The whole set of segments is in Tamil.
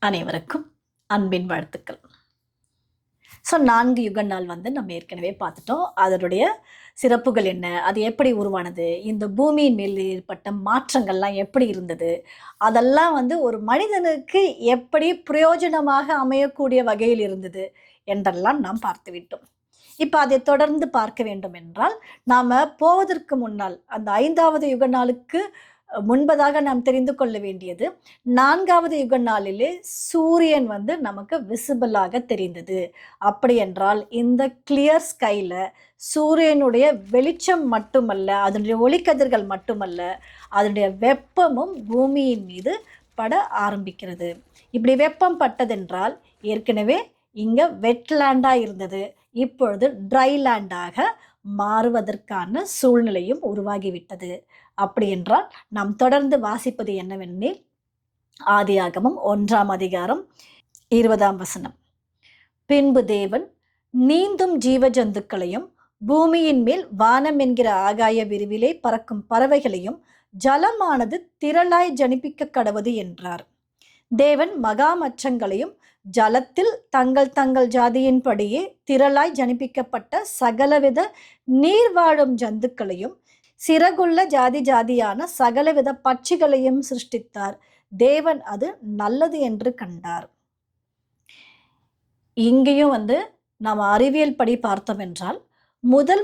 அனைவருக்கும் அன்பின் வாழ்த்துக்கள். ஸோ 4 யுக நாள் நம்ம ஏற்கனவே பார்த்துட்டோம். அதனுடைய சிறப்புகள் என்ன, அது எப்படி உருவானது, இந்த பூமியின் மேல் ஏற்பட்ட மாற்றங்கள்லாம் எப்படி இருந்தது, அதெல்லாம் ஒரு மனிதனுக்கு எப்படி பிரயோஜனமாக அமையக்கூடிய வகையில் இருந்தது என்றெல்லாம் நாம் பார்த்துவிட்டோம். இப்போ அதை தொடர்ந்து பார்க்க வேண்டும் என்றால் நாம் போவதற்கு முன்னால் அந்த 5வது யுக நாளுக்கு முன்பதாக நாம் தெரிந்து கொள்ள வேண்டியது 4வது யுக நாளிலே சூரியன் நமக்கு விசிபிளாக தெரிந்தது. அப்படி என்றால் இந்த கிளியர் ஸ்கைல சூரியனுடைய வெளிச்சம் மட்டுமல்ல, அதனுடைய ஒளிக்கதிர்கள் மட்டுமல்ல, அதனுடைய வெப்பமும் பூமியின் மீது பட ஆரம்பிக்கிறது. இப்படி வெப்பம் பட்டதென்றால் ஏற்கனவே இங்க வெட்லேண்டா இருந்தது, இப்பொழுது ட்ரைலேண்டாக மாறுவதற்கான சூழ்நிலையும் உருவாகிவிட்டது. அப்படி என்றால் நாம் தொடர்ந்து வாசிப்பது என்னவெனில் ஆதியாகமம் 1ஆம் அதிகாரம் 20ஆம் வசனம். பின்பு தேவன் நீந்தும் ஜீவ ஜந்துக்களையும் பூமியின் மேல் வானம் என்கிற ஆகாய விரிவிலே பறக்கும் பறவைகளையும் ஜலமானது திரளாய் ஜனிப்பிக்க கடவது என்றார். தேவன் மகா மச்சங்களையும் ஜலத்தில் தங்கள் தங்கள் ஜாதியின்படியே திரளாய் ஜனிப்பிக்கப்பட்ட சகலவித நீர் வாழும் ஜந்துக்களையும் சிறகுள்ள ஜாதி ஜாதியான சகலவித பட்சிகளையும் சிருஷ்டித்தார். தேவன் அது நல்லது என்று கண்டார். இங்கேயும் நாம் அறிவியல் படி பார்த்தோம் என்றால்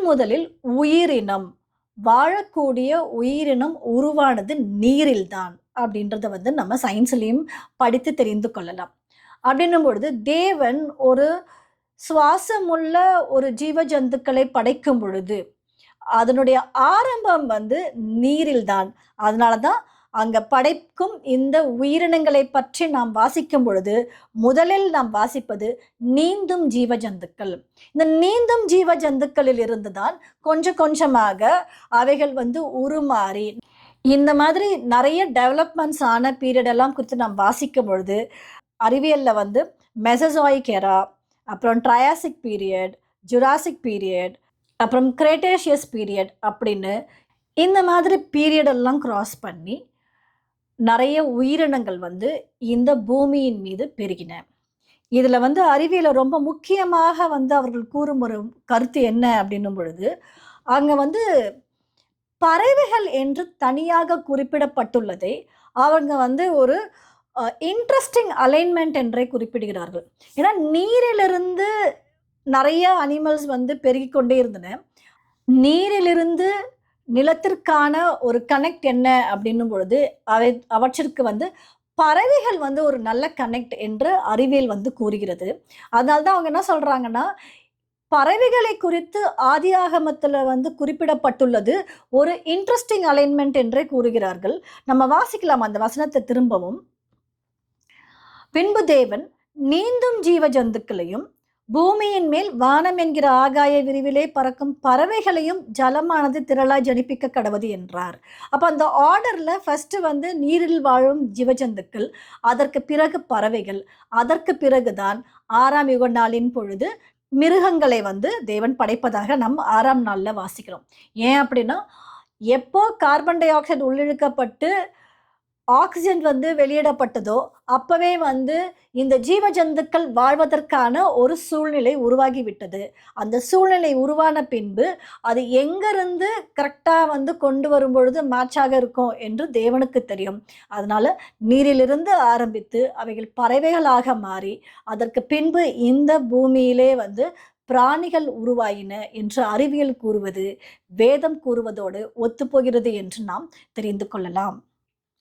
முதலில் உயிரினம், வாழக்கூடிய உயிரினம் உருவானது நீரில்தான் அப்படின்றத நம்ம சயின்ஸ்லையும் படித்து தெரிந்து கொள்ளலாம். அப்படின்னும் பொழுது தேவன் ஒரு சுவாசமுள்ள ஒரு ஜீவ ஜந்துக்களை படைக்கும் பொழுது அதனுடைய ஆரம்பம் நீரில்தான். அதனாலதான் அங்க படைக்கும் இந்த உயிரினங்களை பற்றி நாம் வாசிக்கும் பொழுது முதலில் நாம் வாசிப்பது நீந்தும் ஜீவ ஜந்துக்கள். இந்த நீந்தும் ஜீவ ஜந்துக்களில் இருந்துதான் கொஞ்சம் கொஞ்சமாக அவைகள் உருமாறி இந்த மாதிரி நிறைய டெவலப்மெண்ட்ஸ் ஆன பீரியட் எல்லாம் குறித்து நாம் வாசிக்கும் பொழுது அறிவியல்ல மெசசாயிக் எரா, அப்புறம் ட்ரையாசிக் பீரியட், ஜுராசிக் பீரியட், அப்புறம் கிரேட்டேஷியஸ் பீரியட் அப்படின்னு இந்த மாதிரி பீரியடெல்லாம் கிராஸ் பண்ணி நிறைய உயிரினங்கள் இந்த பூமியின் மீது பெருகின. இதில் அறிவியலை ரொம்ப முக்கியமாக அவர்கள் கூறும் ஒரு கருத்து என்ன அப்படின்னும் பொழுது அங்கே பறவைகள் என்று தனியாக குறிப்பிடப்பட்டுள்ளதை அவங்க ஒரு இன்ட்ரெஸ்டிங் அலைன்மெண்ட் என்றே குறிப்பிடுகிறார்கள். ஏன்னா நீரிலிருந்து நிறைய அனிமல்ஸ் பெருகிக்கொண்டே இருந்தன. நீரிலிருந்து நிலத்திற்கான ஒரு கனெக்ட் என்ன அப்படின்னும் பொழுது அவற்றிற்கு பறவைகள் ஒரு நல்ல கனெக்ட் என்று அறிவியல் கூறுகிறது. அதனால்தான் அவங்க என்ன சொல்றாங்கன்னா, பறவைகளை குறித்து ஆதியாகமத்தில் குறிப்பிடப்பட்டுள்ளது ஒரு இன்ட்ரெஸ்டிங் அலைன்மெண்ட் என்றே கூறுகிறார்கள். நம்ம வாசிக்கலாம் அந்த வசனத்தை திரும்பவும். பின்பு தேவன் நீந்தும் ஜீவ ஜந்துக்களையும் பூமியின் மேல் வானம் என்கிற ஆகாய விரிவிலே பறக்கும் பறவைகளையும் ஜலமானது திரளாய் ஜனிப்பிக்க கடவது என்றார். அப்போ அந்த ஆர்டர்ல ஃபர்ஸ்ட் நீரில் வாழும் ஜீவஜந்துக்கள், அதற்கு பிறகு பறவைகள், அதற்கு பிறகுதான் 6ஆம் யுக நாளின் பொழுது மிருகங்களை தேவன் படைப்பதாக நம் 6ஆம் நாள்ல வாசிக்கிறோம். ஏன் அப்படின்னா எப்போ கார்பன் டை ஆக்சைடு உள்ளிழுக்கப்பட்டு ஆக்சிஜன் வெளியிடப்பட்டதோ அப்பவே இந்த ஜீவ ஜந்துக்கள் வாழ்வதற்கான ஒரு சூழ்நிலை உருவாகிவிட்டது. அந்த சூழ்நிலை உருவான பின்பு அது எங்கிருந்து கரெக்டா கொண்டு வரும் பொழுது மேட்சாக இருக்கும் என்று தேவனுக்கு தெரியும். அதனால நீரிலிருந்து ஆரம்பித்து அவைகள் பறவைகளாக மாறி அதற்கு பின்பு இந்த பூமியிலே பிராணிகள் உருவாயின என்று அறிவியல் கூறுவது வேதம் கூறுவதோடு ஒத்துப்போகிறது என்று நாம் தெரிந்து கொள்ளலாம்.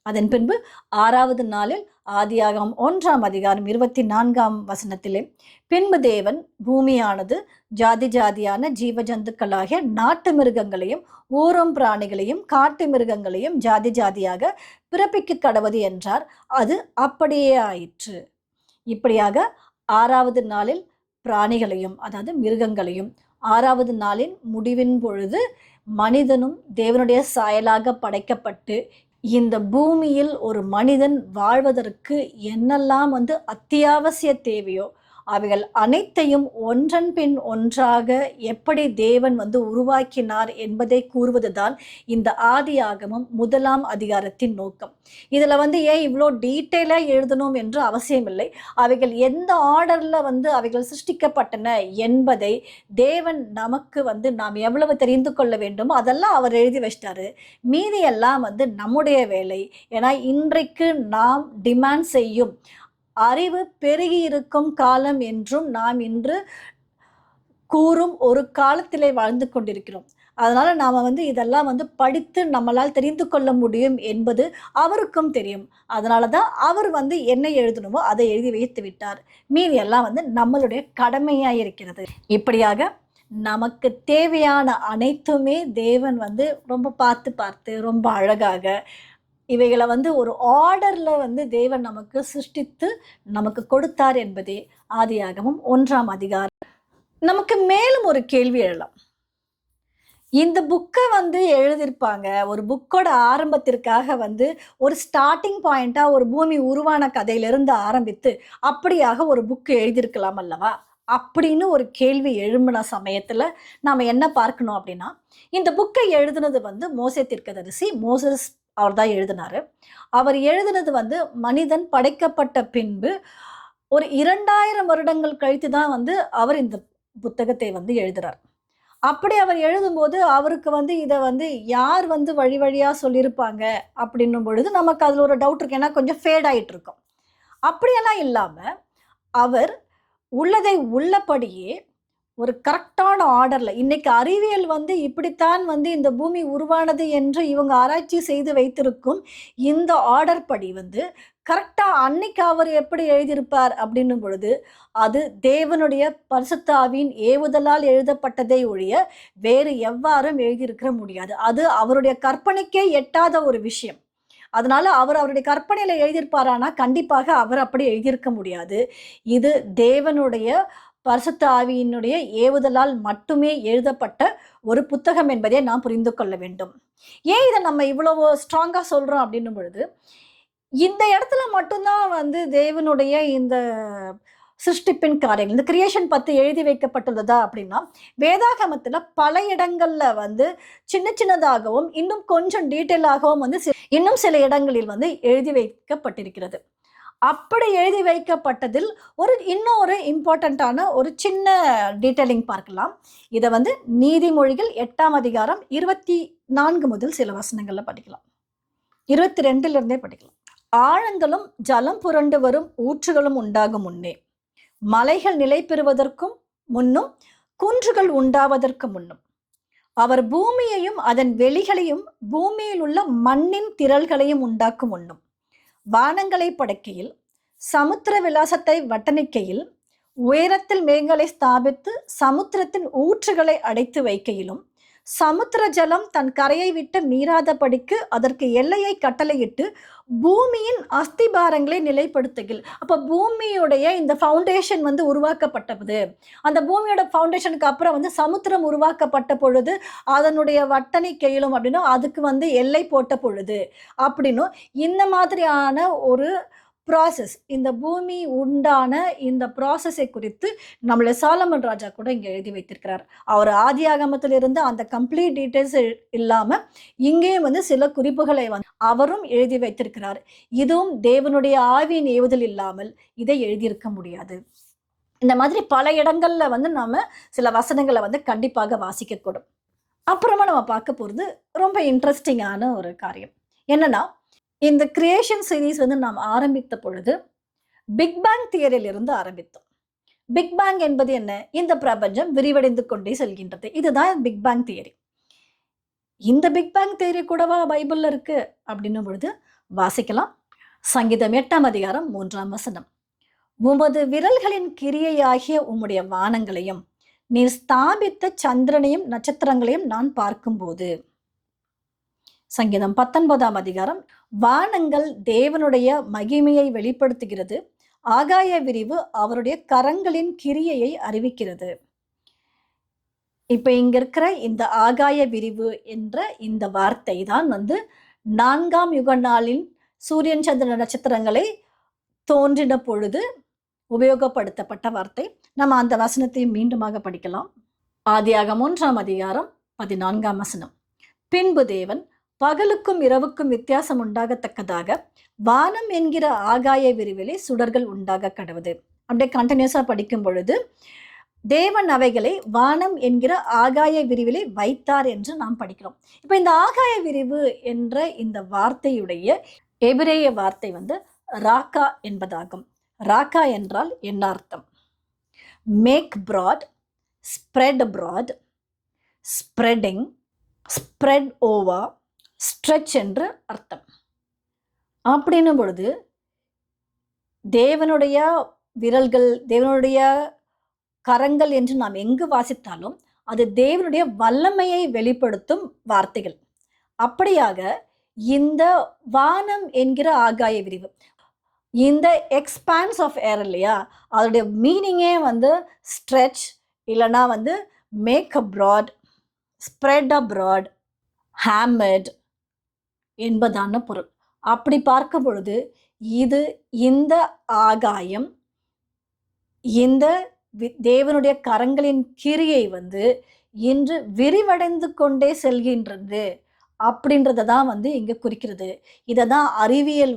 அதன் பின்பு 6வது நாளில் ஆதியாகமம் 1ஆம் அதிகாரம் 24ஆம் வசனத்திலே பின்பு தேவன் பூமியானது ஜாதி ஜாதியான ஜீவ ஜந்துக்களாகிய நாட்டு மிருகங்களையும் ஊரும் பிராணிகளையும் காட்டு மிருகங்களையும் ஜாதி ஜாதியாக பிறப்பிக்க கடவது என்றார். அது அப்படியே ஆயிற்று. இப்படியாக 6வது நாளில் பிராணிகளையும் அதாவது மிருகங்களையும், 6வது நாளின் முடிவின் பொழுது மனிதனும் தேவனுடைய சாயலாக படைக்கப்பட்டு இந்த பூமியில் ஒரு மனிதன் வாழ்வதற்கு என்னெல்லாம் அத்தியாவசிய தேவையோ அவைகள் அனைத்தையும் ஒன்றன் பின் ஒன்றாக எப்படி தேவன் உருவாக்கினார் என்பதை கூறுவதுதான் இந்த ஆதியாகமம் 1ஆம் அதிகாரத்தின் நோக்கம். இதுல ஏன் இவ்வளோ டீட்டெயிலா எழுதணும் என்று அவசியமில்லை. அவைகள் எந்த ஆர்டர்ல அவைகள் சிருஷ்டிக்கப்பட்டன என்பதை தேவன் நமக்கு நாம் எவ்வளவு தெரிந்து கொள்ள வேண்டுமோ அதெல்லாம் அவர் எழுதி வச்சிட்டாரு. மீதியெல்லாம் நம்முடைய வேலை. ஏன்னா இன்றைக்கு நாம் டிமாண்ட் செய்யும் அறிவு பெருகி இருக்கும் காலம் என்றும் நாம் இன்று கூறும் ஒரு காலத்திலே வாழ்ந்து கொண்டிருக்கிறோம். அதனால நாம இதெல்லாம் படித்து நம்மளால் தெரிந்து கொள்ள முடியும் என்பது அவருக்கும் தெரியும். அதனாலதான் அவர் என்ன எழுதணுமோ அதை எழுதி வைத்து விட்டார். மீதி எல்லாம் நம்மளுடைய கடமையா இருக்கிறது. இப்படியாக நமக்கு தேவையான அனைத்துமே தேவன் ரொம்ப பார்த்து பார்த்து ரொம்ப அழகாக இவைகளை ஒரு ஆர்டர்ல தேவன் நமக்கு சிருஷ்டித்து நமக்கு கொடுத்தார் என்பதே ஆதியாகமம் 1ஆம் அதிகாரம். நமக்கு மேலும் ஒரு கேள்வி எழலாம். இந்த புக்கை எழுதியிருப்பாங்க. ஒரு புக்கோட ஆரம்பத்திற்காக ஒரு ஸ்டார்டிங் பாயிண்டா ஒரு பூமி உருவான கதையிலிருந்து ஆரம்பித்து அப்படியாக ஒரு புக்கு எழுதியிருக்கலாம் அல்லவா அப்படின்னு ஒரு கேள்வி எழும்பின சமயத்துல நாம என்ன பார்க்கணும் அப்படின்னா, இந்த புக்கை எழுதுனது மோசே தீர்க்கதரிசி. மோசஸ் அவர் தான் எழுதினாரு. அவர் எழுதினது மனிதன் படைக்கப்பட்ட பின்பு ஒரு 2000 வருடங்கள் கழித்து தான் அவர் இந்த புத்தகத்தை எழுதுறார். அப்படி அவர் எழுதும்போது அவருக்கு இதை யார் வழி வழியா சொல்லியிருப்பாங்க அப்படின்னும் பொழுது நமக்கு அதுல ஒரு டவுட் இருக்கு. ஏன்னா கொஞ்சம் ஃபேட் ஆயிட்டு இருக்கும். அப்படியெல்லாம் இல்லாம அவர் உள்ளதை உள்ளபடியே ஒரு கரெக்டான ஆர்டர்ல, இன்னைக்கு அறிவியல் இப்படித்தான் இந்த பூமி உருவானது என்று இவங்க ஆராய்ச்சி செய்து வைத்திருக்கும் இந்த ஆர்டர் படி கரெக்டா அன்னைக்கு அவர் எப்படி எழுதியிருப்பார் அப்படின்னும் பொழுது அது தேவனுடைய பரிசுத்த ஆவியின் ஏவுதலால் எழுதப்பட்டதை ஒழிய வேறு எவ்வாறும் எழுதியிருக்க முடியாது. அது அவருடைய கற்பனைக்கே எட்டாத ஒரு விஷயம். அதனால அவர் அவருடைய கற்பனையில எழுதியிருப்பாரானா கண்டிப்பாக அவர் அப்படி எழுதியிருக்க முடியாது. இது தேவனுடைய பரிசுத்த ஆவியினுடைய ஏவுதலால் மட்டுமே எழுதப்பட்ட ஒரு புத்தகம் என்பதை நாம் புரிந்து கொள்ள வேண்டும். ஏன் இதை நம்ம இவ்வளவு ஸ்ட்ராங்கா சொல்றோம் அப்படின்னும் பொழுது, இந்த இடத்துல மட்டும்தான் தேவனுடைய இந்த சிருஷ்டிப்பின் காரியங்கள், இந்த கிரியேஷன் பத்தி எழுதி வைக்கப்பட்டுள்ளதா அப்படின்னா, வேதாகமத்துல பல இடங்கள்ல சின்ன சின்னதாகவும் இன்னும் கொஞ்சம் டீட்டெயிலாகவும் இன்னும் சில இடங்களில் எழுதி வைக்கப்பட்டிருக்கிறது. அப்படி எழுதி வைக்கப்பட்டதில் இன்னொரு இம்பார்ட்டண்ட்டான ஒரு சின்ன டீட்டெயிலிங் பார்க்கலாம். இதை நீதிமொழிகள் 8ஆம் அதிகாரம் 24 முதல் சில வசனங்கள்ல படிக்கலாம். 22ல இருந்தே படிக்கலாம். ஆழங்களும் ஜலம் புரண்டு வரும் ஊற்றுகளும் உண்டாகும் முன்னே, மலைகள் நிலை பெறுவதற்கும் முன்னும், குன்றுகள் உண்டாவதற்கு முன்னும், அவர் பூமியையும் அதன் வெளிகளையும் பூமியில் உள்ள மண்ணின் திரள்களையும் உண்டாக்கும் முன்னும், வானங்களை படைக்கையில், சமுத்திர விலாசத்தை வட்டணிக்கையில், உயரத்தில் மேகங்களை ஸ்தாபித்து சமுத்திரத்தின் ஊற்றுகளை அடைத்து வைக்கையிலும், சமுத்திர ஜலம் தன் கரையை விட்டு மீறாதபடிக்கு அதற்கு எல்லையை கட்டளையிட்டு பூமியின் அஸ்திபாரங்களை நிலைப்படுத்துகில். அப்ப பூமியுடைய இந்த ஃபவுண்டேஷன் உருவாக்கப்பட்டது. அந்த பூமியோட ஃபவுண்டேஷனுக்கு அப்புறம் சமுத்திரம் உருவாக்கப்பட்ட பொழுது அதனுடைய வட்டணிக்கையிலும் அப்படின்னா அதுக்கு எல்லை போட்ட பொழுது அப்படின்னும் இந்த மாதிரியான ஒரு ப்ராசஸ், இந்த பூமி உண்டான இந்த ப்ராசஸை குறித்து நம்மள சாலமன் ராஜா கூட இங்க எழுதி வைத்திருக்கிறார். அவர் ஆதியாகமத்திலிருந்து அந்த கம்ப்ளீட் டீட்டெயில்ஸ் இல்லாம இங்கேயும் சில குறிப்புகளை அவரும் எழுதி வைத்திருக்கிறார். இதுவும் தேவனுடைய ஆவியின் ஏவுதல் இல்லாமல் இதை எழுதியிருக்க முடியாது. இந்த மாதிரி பல இடங்கள்ல நாம சில வசனங்களை கண்டிப்பாக வாசிக்கக்கூடும். அப்புறமா நம்ம பார்க்க போறது ரொம்ப இன்ட்ரெஸ்டிங்கான ஒரு காரியம் என்னன்னா, இந்த கிரியேஷன் சீரீஸ் நாம் ஆரம்பித்த பொழுது பிக் பேங் தியரியில இருந்து ஆரம்பித்தோம். பிக் பேங் என்பது என்ன? இந்த பிரபஞ்சம் விரிவடைந்து கொண்டே செல்கின்றது. இதுதான் பிக் பேங் தியரி. இந்த பிக் பேங் தியரி கூடவா பைபிள்ல இருக்கு அப்படின்னும் பொழுது வாசிக்கலாம். சங்கீதம் 8ஆம் அதிகாரம் 3ஆம் வசனம். உமது விரல்களின் கிரியையாகிய உம்முடைய வானங்களையும் நீர் ஸ்தாபித்த சந்திரனையும் நட்சத்திரங்களையும் நான் பார்க்கும்போது. சங்கீதம் 19ஆம் அதிகாரம். வானங்கள் தேவனுடைய மகிமையை வெளிப்படுத்துகிறது, ஆகாய விரிவு அவருடைய கரங்களின் கிரியையை அறிவிக்கிறது. இப்ப இங்க இருக்கிற இந்த ஆகாய விரிவு என்ற இந்த வார்த்தை தான் 4ஆம் யுக நாளின் சூரியன் சந்திர நட்சத்திரங்களை தோன்றின பொழுது உபயோகப்படுத்தப்பட்ட வார்த்தை. நம்ம அந்த வசனத்தை மீண்டுமாக படிக்கலாம். ஆதியாகமம் 1ஆம் அதிகாரம் 14ஆம் வசனம். பின்பு தேவன் பகலுக்கும் இரவுக்கும் வித்தியாசம் உண்டாகத்தக்கதாக வானம் என்கிற ஆகாய விரிவிலே சுடர்கள் உண்டாக கடவுது. அப்படியே கண்டினியூஸா படிக்கும் பொழுது தேவன் அவைகளை வானம் என்கிற ஆகாய விரிவிலே வைத்தார் என்று நாம் படிக்கிறோம். இப்ப இந்த ஆகாய விரிவு என்ற இந்த வார்த்தையுடைய எபிரேய வார்த்தை ராக்கா என்பதாகும். ராக்கா என்றால் என்ன அர்த்தம்? Make broad, spread broad, spreading, spread over, stretch என்று அர்த்தம். அப்படின்னும் பொழுது தேவனுடைய விரல்கள், தேவனுடைய கரங்கள் என்று நாம் எங்கு வாசித்தாலும் அது தேவனுடைய வல்லமையை வெளிப்படுத்தும் வார்த்தைகள். அப்படியாக இந்த வானம் என்கிற ஆகாய விரிவு, இந்த எக்ஸ்பான்ஸ் ஆஃப் ஏர் இல்லையா, அதோடைய மீனிங்கே ஸ்ட்ரெச் இல்லைன்னா make a broad, spread a broad, ஹேமட் என்பதான பொருள். அப்படி பார்க்கும் பொழுது இது இந்த ஆகாயம் இந்த தேவனுடைய கரங்களின் கிரியை இன்று விரிவடைந்து கொண்டே செல்கின்றது அப்படின்றத தான் இங்க குறிக்கிறது. இதை தான் அறிவியல்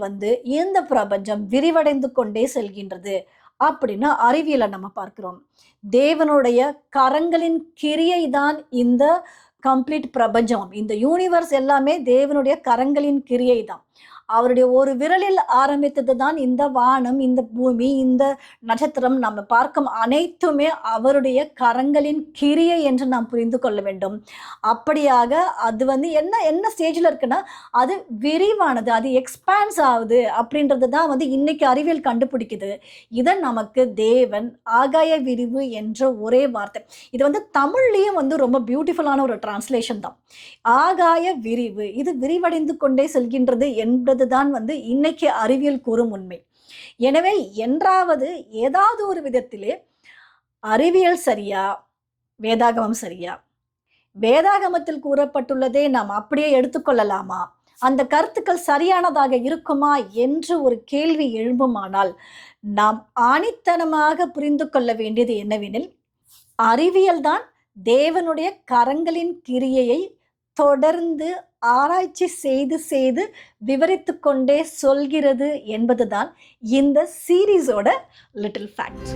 இந்த பிரபஞ்சம் விரிவடைந்து கொண்டே செல்கின்றது அப்படின்னு அறிவியலை நம்ம பார்க்கிறோம். தேவனுடைய கரங்களின் கிரியை தான் இந்த கம்ப்ளீட் பிரபஞ்சம், இந்த யூனிவர்ஸ் எல்லாமே தேவனுடைய கரங்களின் கிரியை தான். அவருடைய ஒரு விரலில் ஆரம்பித்தது தான் இந்த வானம், இந்த பூமி, இந்த நட்சத்திரம், நம்ம பார்க்கும் அனைத்துமே அவருடைய கரங்களின் கிரியை என்று நாம் புரிந்து கொள்ள வேண்டும். அப்படியாக அது என்ன ஸ்டேஜில் இருக்குன்னா அது விரிவானது, அது எக்ஸ்பான்ஸ் ஆகுது அப்படின்றது தான் இன்னைக்கு அறிவியல் கண்டுபிடிக்குது. இதை நமக்கு தேவன் ஆகாய விரிவு என்ற ஒரே வார்த்தை, இது தமிழ்லையும் ரொம்ப பியூட்டிஃபுல்லான ஒரு டிரான்ஸ்லேஷன் தான். ஆகாய விரிவு, இது விரிவடைந்து கொண்டே செல்கின்றது என்பது தான் இன்னைக்கு அறிவியல் கூறும் உண்மை. எனவே என்றாவது ஏதாவது ஒரு விதத்திலே அறிவியல் சரியா, வேதாகமம் சரியா, வேதாகமத்தில் கூறப்பட்டுள்ளதே நாம் அப்படியே எடுத்துக்கொள்ளலாமா, அந்த கருத்துக்கள் சரியானதாக இருக்குமா என்று ஒரு கேள்வி எழும்புமானால் நாம் ஆணித்தனமாக புரிந்து கொள்ள வேண்டியது என்னவெனில், அறிவியல் தான் தேவனுடைய கரங்களின் கிரியையை தொடர்ந்து ஆராய்ச்சி செய்து விவரித்து கொண்டே சொல்கிறது என்பதுதான் இந்த சீரீஸோட லிட்டில் ஃபேக்ட்.